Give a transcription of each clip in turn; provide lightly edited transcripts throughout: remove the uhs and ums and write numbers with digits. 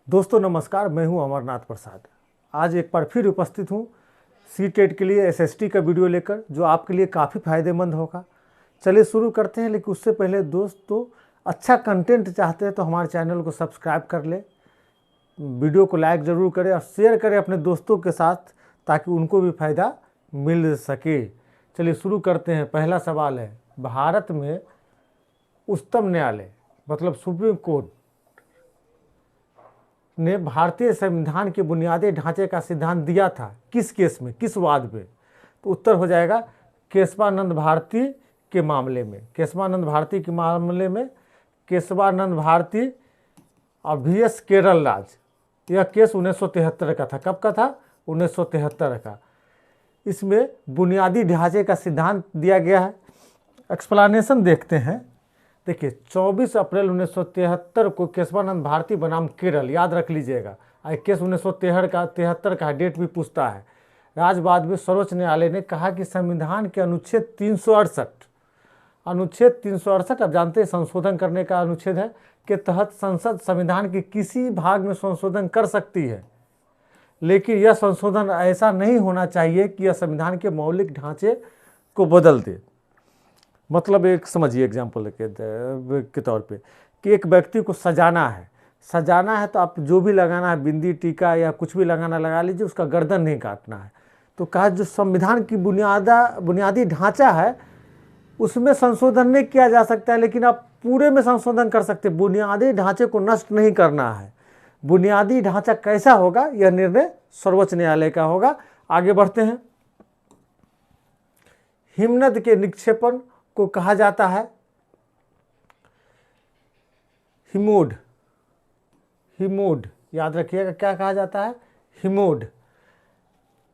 दोस्तों नमस्कार, मैं हूं अमरनाथ प्रसाद। आज एक बार फिर उपस्थित हूं सीटेट के लिए एसएसटी का वीडियो लेकर, जो आपके लिए काफ़ी फ़ायदेमंद होगा। चलिए शुरू करते हैं, लेकिन उससे पहले दोस्तों, अच्छा कंटेंट चाहते हैं तो हमारे चैनल को सब्सक्राइब कर ले, वीडियो को लाइक ज़रूर करें और शेयर करें अपने दोस्तों के साथ, ताकि उनको भी फ़ायदा मिल सके। चलिए शुरू करते हैं। पहला सवाल है, भारत में उच्चतम न्यायालय मतलब सुप्रीम कोर्ट ने भारतीय संविधान के बुनियादी ढांचे का सिद्धांत दिया था, किस केस में, किस वाद में? तो उत्तर हो जाएगा केशवानंद भारती के मामले में। केशवानंद भारती के मामले में केशवानंद भारती और VS केरल राज, यह केस 1973 का था। कब का था? 1973 का। इसमें बुनियादी ढांचे का सिद्धांत दिया गया है। एक्सप्लेनेशन देखते हैं। देखिए, 24 अप्रैल 1973 को केशवानंद भारती बनाम केरल, याद रख लीजिएगा। केस 1973 का डेट भी पूछता है। राजवाद में सर्वोच्च न्यायालय ने कहा कि संविधान के अनुच्छेद 368, आप जानते हैं संशोधन करने का अनुच्छेद है, के तहत संसद संविधान के किसी भाग में संशोधन कर सकती है, लेकिन यह संशोधन ऐसा नहीं होना चाहिए कि यह संविधान के मौलिक ढांचे को बदल दे। मतलब एक समझिए एग्जाम्पल के तौर पे कि एक व्यक्ति को सजाना है तो आप जो भी लगाना है, बिंदी टीका या कुछ भी लगाना लगा लीजिए, उसका गर्दन नहीं काटना है। तो कहा जो संविधान की बुनियादी ढांचा है उसमें संशोधन नहीं किया जा सकता है, लेकिन आप पूरे में संशोधन कर सकते हैं। बुनियादी ढांचे को नष्ट नहीं करना है। बुनियादी ढांचा कैसा होगा, यह निर्णय सर्वोच्च न्यायालय का होगा। आगे बढ़ते हैं। हिमनद के निक्षेपण को कहा जाता है हिमोड। याद रखिएगा, क्या कहा जाता है? हिमोड।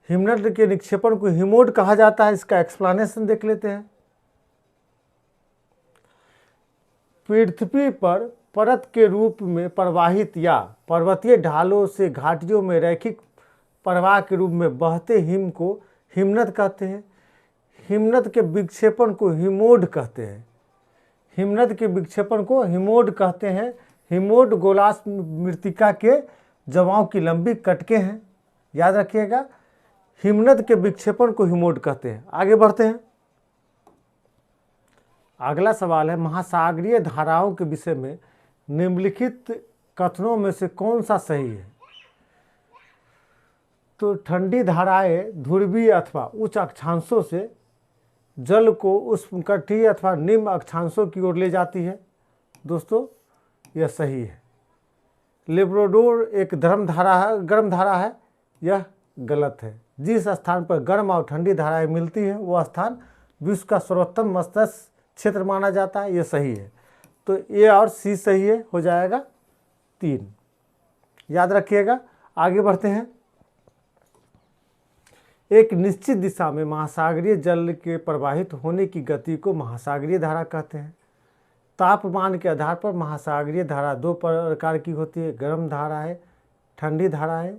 हिमनद के निक्षेपण को हिमोड कहा जाता है। इसका एक्सप्लेनेशन देख लेते हैं। पृथ्वी पर परत के रूप में प्रवाहित या पर्वतीय ढालों से घाटियों में रैखिक प्रवाह के रूप में बहते हिम को हिमनद कहते हैं। हिमनद के विक्षेपण को हिमोड कहते हैं। हिमोड गोलार्ध मृत्तिका के जमाव की लंबी कटके हैं। याद रखिएगा, हिमनद के विक्षेपण को हिमोड कहते हैं। आगे बढ़ते हैं। अगला सवाल है, महासागरीय धाराओं के विषय में निम्नलिखित कथनों में से कौन सा सही है? तो ठंडी धाराएं ध्रुवीय अथवा उच्च अक्षांशों से जल को उष्णकटिबंधीय अथवा निम्न अक्षांशों की ओर ले जाती है। दोस्तों, यह सही है। लेब्राडोर एक गर्म धारा है, यह गलत है। जिस स्थान पर गर्म और ठंडी धाराएं मिलती हैं वह स्थान विश्व का सर्वोत्तम मत्स्य क्षेत्र माना जाता है, यह सही है। तो A और C सही है, हो जाएगा 3। याद रखिएगा। आगे बढ़ते हैं। एक निश्चित दिशा में महासागरीय जल के प्रवाहित होने की गति को महासागरीय धारा कहते हैं। तापमान के आधार पर महासागरीय धारा 2 प्रकार की होती है, गर्म धाराएं, ठंडी धाराएं।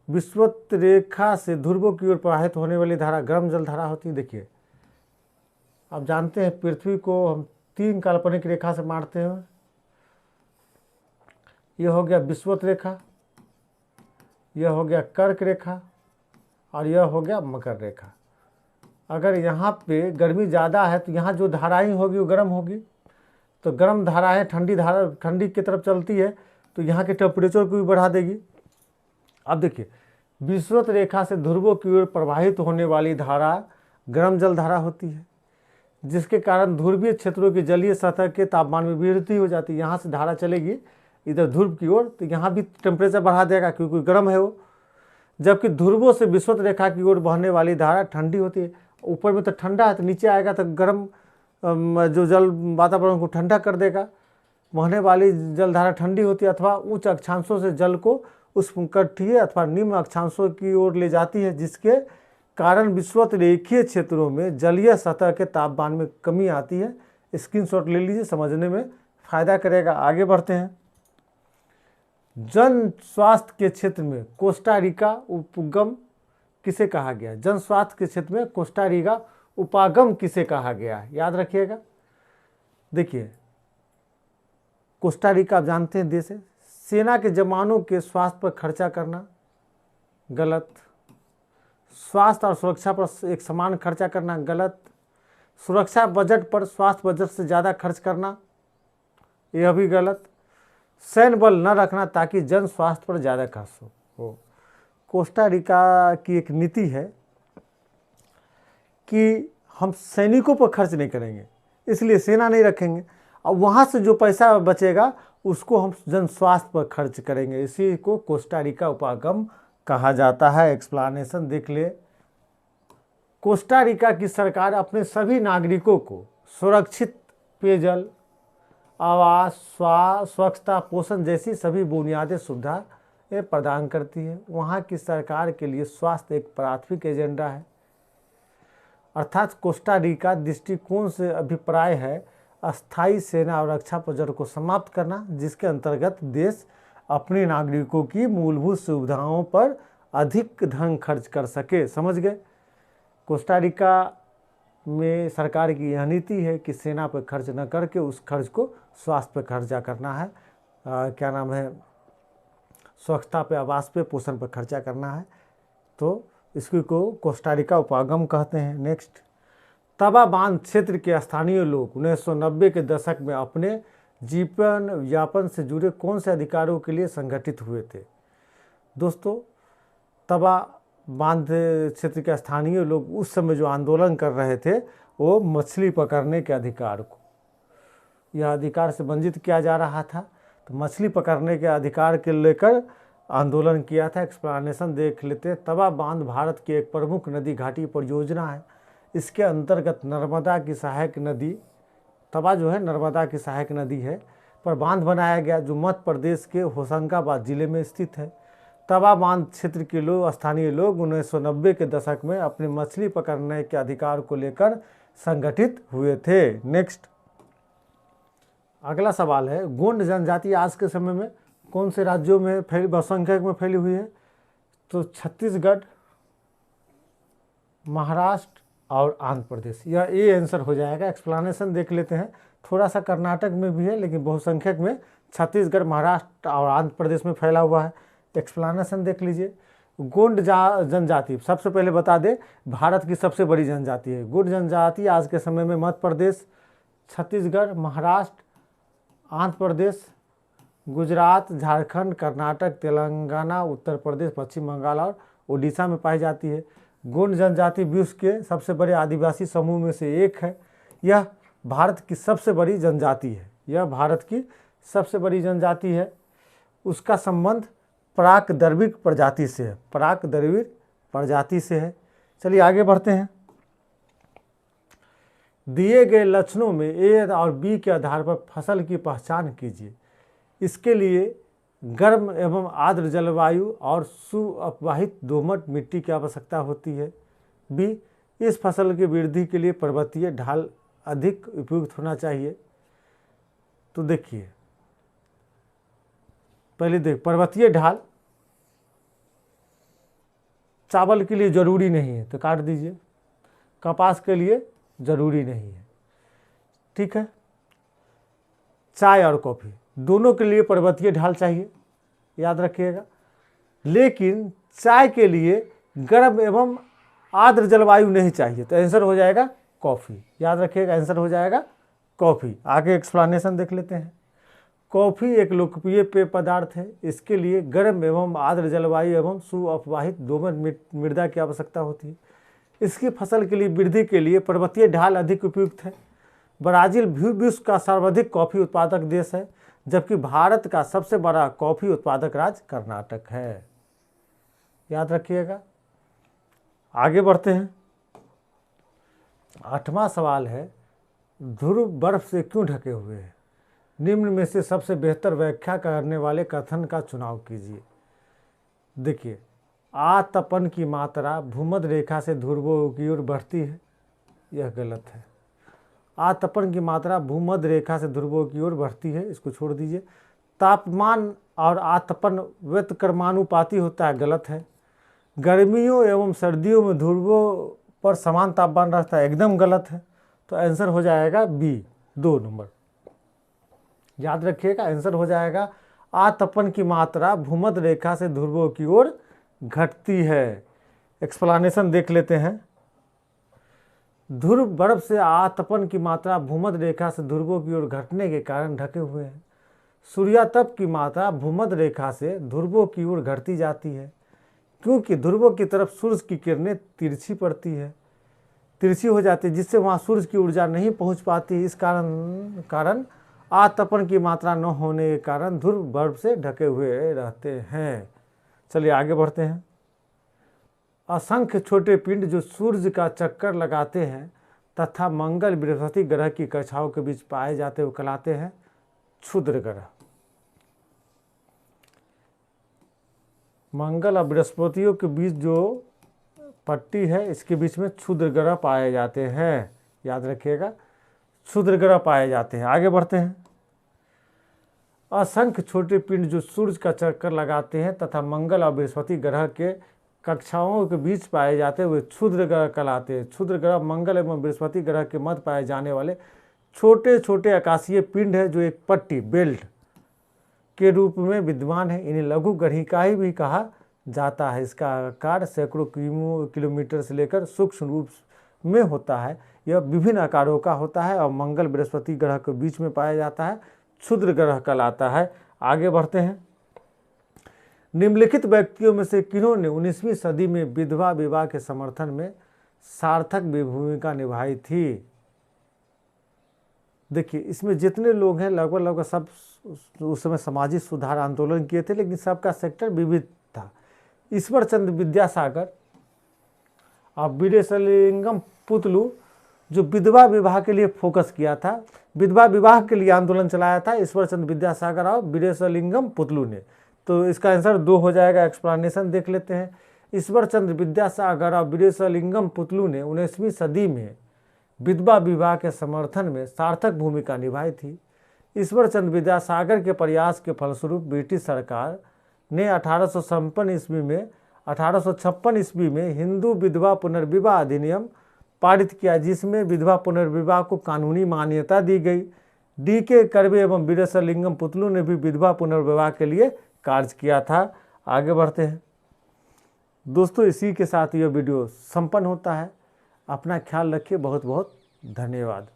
विषुवत रेखा से ध्रुवों की ओर प्रवाहित होने वाली धारा गर्म जल धारा होती है। देखिए, आप जानते हैं पृथ्वी को हम 3 काल्पनिक रेखा से मारते हैं। यह हो गया विषुवत रेखा, यह हो गया कर्क रेखा और यह हो गया मकर रेखा। अगर यहाँ पे गर्मी ज़्यादा है तो यहाँ जो धाराएं होगी वो गर्म होगी, तो गर्म धाराएं ठंडी की तरफ चलती है, तो यहाँ के टेम्परेचर को भी बढ़ा देगी। अब देखिए, विषुवत रेखा से ध्रुवों की ओर प्रवाहित होने वाली धारा गर्म जल धारा होती है, जिसके कारण ध्रुवीय क्षेत्रों की जलीय सतह के तापमान में वृद्धि हो जाती है। यहाँ से धारा चलेगी इधर ध्रुव की ओर, तो यहाँ भी टेम्परेचर बढ़ा देगा क्योंकि गर्म है वो। जबकि ध्रुवों से विषुवत रेखा की ओर बहने वाली धारा ठंडी होती है। ऊपर में तो ठंडा है, तो नीचे आएगा तो गर्म जो जल वातावरण को ठंडा कर देगा। बहने वाली जल धारा ठंडी होती है अथवा उच्च अक्षांशों से जल को उष्णकटिबंधीय अथवा निम्न अक्षांशों की ओर ले जाती है, जिसके कारण विषुवत रेखीय क्षेत्रों में जलीय सतह के तापमान में कमी आती है। स्क्रीनशॉट ले लीजिए, समझने में फ़ायदा करेगा। आगे बढ़ते हैं। जन स्वास्थ्य के क्षेत्र में कोस्टा रिका उपगम किसे कहा गया? जन स्वास्थ्य के क्षेत्र में कोस्टा रिका उपागम किसे कहा गया है? याद रखिएगा। देखिए, कोस्टा रिका आप जानते हैं देश है, सेना के जवानों के स्वास्थ्य पर खर्चा करना, गलत। स्वास्थ्य और सुरक्षा पर एक समान खर्चा करना, गलत। सुरक्षा बजट पर स्वास्थ्य बजट से ज़्यादा खर्च करना, यह भी गलत। सैन्य बल न रखना ताकि जन स्वास्थ्य पर ज़्यादा खर्च हो। कोस्टा रिका की एक नीति है कि हम सैनिकों पर खर्च नहीं करेंगे, इसलिए सेना नहीं रखेंगे, और वहाँ से जो पैसा बचेगा उसको हम जन स्वास्थ्य पर खर्च करेंगे। इसी को कोस्टा रिका उपागम कहा जाता है। एक्सप्लानेशन देख ले। कोस्टा रिका की सरकार अपने सभी नागरिकों को सुरक्षित पेयजल, आवास, स्वच्छता, पोषण जैसी सभी बुनियादी सुविधाएं प्रदान करती है। वहाँ की सरकार के लिए स्वास्थ्य एक प्राथमिक एजेंडा है। अर्थात कोस्टा रिका दृष्टिकोण से अभिप्राय है अस्थायी सेना और रक्षा बजट को समाप्त करना, जिसके अंतर्गत देश अपने नागरिकों की मूलभूत सुविधाओं पर अधिक धन खर्च कर सके। समझ गए? कोस्टा रिका में सरकार की यह नीति है कि सेना पर खर्च न करके उस खर्च को स्वास्थ्य पर खर्चा करना है, क्या नाम है, स्वच्छता पे, आवास पे, पोषण पर खर्चा करना है। तो इसको कोस्टा रिका उपागम कहते हैं। नेक्स्ट, तवा बांध क्षेत्र के स्थानीय लोग 1990 के दशक में अपने जीवन यापन से जुड़े कौन से अधिकारों के लिए संगठित हुए थे? दोस्तों, तवा बांध क्षेत्र के स्थानीय लोग उस समय जो आंदोलन कर रहे थे वो मछली पकड़ने के अधिकार को, यह अधिकार से वंचित किया जा रहा था, तो मछली पकड़ने के अधिकार के लेकर आंदोलन किया था। एक्सप्लेनेशन देख लेते हैं। तवा बांध भारत की एक प्रमुख नदी घाटी परियोजना है। इसके अंतर्गत नर्मदा की सहायक नदी, तवा जो है नर्मदा की सहायक नदी है, पर बांध बनाया गया जो मध्य प्रदेश के होशंगाबाद जिले में स्थित है। तवा बांध क्षेत्र के लोग, स्थानीय लोग 1990 के दशक में अपने मछली पकड़ने के अधिकार को लेकर संगठित हुए थे। नेक्स्ट, अगला सवाल है, गोंड जनजाति आज के समय में कौन से राज्यों में बहुसंख्यक में फैली हुई है? तो छत्तीसगढ़, महाराष्ट्र और आंध्र प्रदेश। यह ए आंसर हो जाएगा। एक्सप्लेनेशन देख लेते हैं। थोड़ा सा कर्नाटक में भी है, लेकिन बहुसंख्यक में छत्तीसगढ़, महाराष्ट्र और आंध्र प्रदेश में फैला हुआ है। एक्सप्लेनेशन देख लीजिए। गोंड जनजाति, सबसे पहले बता दें, भारत की सबसे बड़ी जनजाति है। गोंड जनजाति आज के समय में मध्य प्रदेश, छत्तीसगढ़, महाराष्ट्र, आंध्र प्रदेश, गुजरात, झारखंड, कर्नाटक, तेलंगाना, उत्तर प्रदेश, पश्चिम बंगाल और उड़ीसा में पाई जाती है। गोंड जनजाति विश्व के सबसे बड़े आदिवासी समूह में से एक है। यह भारत की सबसे बड़ी जनजाति है। यह भारत की सबसे बड़ी जनजाति है। उसका संबंध प्राक द्रविड़ प्रजाति से है। प्राक द्रविड़ प्रजाति से है। चलिए आगे बढ़ते हैं। दिए गए लक्षणों में ए और बी के आधार पर फसल की पहचान कीजिए। इसके लिए गर्म एवं आर्द्र जलवायु और सुअपवाहित दोमट मिट्टी की आवश्यकता होती है। बी, इस फसल की वृद्धि के लिए पर्वतीय ढाल अधिक उपयुक्त होना चाहिए। तो देखिए, पहले देख, पर्वतीय ढाल चावल के लिए जरूरी नहीं है, तो काट दीजिए। कपास के लिए जरूरी नहीं है, ठीक है। चाय और कॉफ़ी दोनों के लिए पर्वतीय ढाल चाहिए, याद रखिएगा। लेकिन चाय के लिए गर्म एवं आर्द्र जलवायु नहीं चाहिए, तो आंसर हो जाएगा कॉफ़ी। याद रखिएगा, आंसर हो जाएगा कॉफ़ी। आगे एक्सप्लेनेशन देख लेते हैं। कॉफ़ी एक लोकप्रिय पेय पदार्थ है। इसके लिए गर्म एवं आर्द्र जलवायु एवं सुअपवाहित दोमट मृदा की आवश्यकता होती है। इसकी फसल के लिए वृद्धि के लिए पर्वतीय ढाल अधिक उपयुक्त है। ब्राज़ील विश्व का सर्वाधिक कॉफ़ी उत्पादक देश है, जबकि भारत का सबसे बड़ा कॉफ़ी उत्पादक राज्य कर्नाटक है। याद रखिएगा। आगे बढ़ते हैं। 8वां सवाल है, ध्रुव बर्फ से क्यों ढके हुए हैं? निम्न में से सबसे बेहतर व्याख्या करने वाले कथन का चुनाव कीजिए। देखिए, आतपन की मात्रा भूमध्य रेखा से ध्रुवों की ओर बढ़ती है, यह गलत है। आतपन की मात्रा भूमध्य रेखा से ध्रुवों की ओर बढ़ती है, इसको छोड़ दीजिए। तापमान और आतपन व्युत्क्रमानुपाती होता है, गलत है। गर्मियों एवं सर्दियों में ध्रुवों पर समान तापमान रहता है, एकदम गलत है। तो आंसर हो जाएगा बी, 2 नंबर। याद रखिएगा, आंसर हो जाएगा आतपन की मात्रा भूमध्य रेखा से ध्रुवों की ओर घटती है। एक्सप्लेनेशन देख लेते हैं। ध्रुव बर्फ से आतपन की मात्रा भूमध्य रेखा से ध्रुवों की ओर घटने के कारण ढके हुए हैं। सूर्यातप की मात्रा भूमध्य रेखा से ध्रुवों की ओर घटती जाती है, क्योंकि ध्रुवों की तरफ सूर्य की किरणें तिरछी हो जाती है, जिससे वहाँ सूर्य की ऊर्जा नहीं पहुँच पाती। इस कारण आतपन की मात्रा न होने के कारण ध्रुव बर्फ से ढके हुए रहते हैं। चलिए आगे बढ़ते हैं। असंख्य छोटे पिंड जो सूर्य का चक्कर लगाते हैं तथा मंगल बृहस्पति ग्रह की कक्षाओं के बीच पाए जाते हुए कहलाते हैं क्षुद्र ग्रह। मंगल और बृहस्पतियों के बीच जो पट्टी है, इसके बीच में क्षुद्र ग्रह पाए जाते हैं। याद रखिएगा, क्षुद्र ग्रह पाए जाते हैं। आगे बढ़ते हैं। असंख्य छोटे पिंड जो सूर्य का चक्कर लगाते हैं तथा मंगल और बृहस्पति ग्रह के कक्षाओं के बीच पाए जाते हुए क्षुद्र ग्रह कहलाते हैं। क्षुद्र ग्रह मंगल एवं बृहस्पति ग्रह के मध्य पाए जाने वाले छोटे छोटे आकाशीय पिंड है, जो एक पट्टी बेल्ट के रूप में विद्यमान है। इन्हें लघु गणिकाएं भी कहा जाता है। इसका आकार सैकड़ों किलोमीटर से लेकर सूक्ष्म रूप में होता है। यह विभिन्न आकारों का होता है और मंगल बृहस्पति ग्रह के बीच में पाया जाता है। क्षुद्र ग्रह कहलाता है। आगे बढ़ते हैं। निम्नलिखित व्यक्तियों में से किन्होंने 19वीं सदी में विधवा विवाह के समर्थन में सार्थक भूमिका निभाई थी? देखिए, इसमें जितने लोग हैं लगभग सब उस समय सामाजिक सुधार आंदोलन किए थे, लेकिन सबका सेक्टर विविध था। ईश्वर चंद्र विद्यासागर और वीरेशलिंगम पुतलू, जो विधवा विवाह के लिए फोकस किया था, विधवा विवाह के लिए आंदोलन चलाया था ईश्वर चंद्र विद्यासागर और वीरेशलिंगम पुतलू ने। तो इसका आंसर 2 हो जाएगा। एक्सप्लेनेशन देख लेते हैं। ईश्वर चंद्र विद्यासागर और वीरेशलिंगम पुतलू ने 19वीं सदी में विधवा विवाह के समर्थन में सार्थक भूमिका निभाई थी। ईश्वर चंद्र विद्यासागर के प्रयास के फलस्वरूप ब्रिटिश सरकार ने 1856 ईस्वी में हिंदू विधवा पुनर्विवाह अधिनियम पारित किया, जिसमें विधवा पुनर्विवाह को कानूनी मान्यता दी गई। D.K. कर्वे एवं वीरेशलिंगम पुतलू ने भी विधवा पुनर्विवाह के लिए कार्य किया था। आगे बढ़ते हैं। दोस्तों, इसी के साथ यह वीडियो संपन्न होता है। अपना ख्याल रखिए। बहुत बहुत धन्यवाद।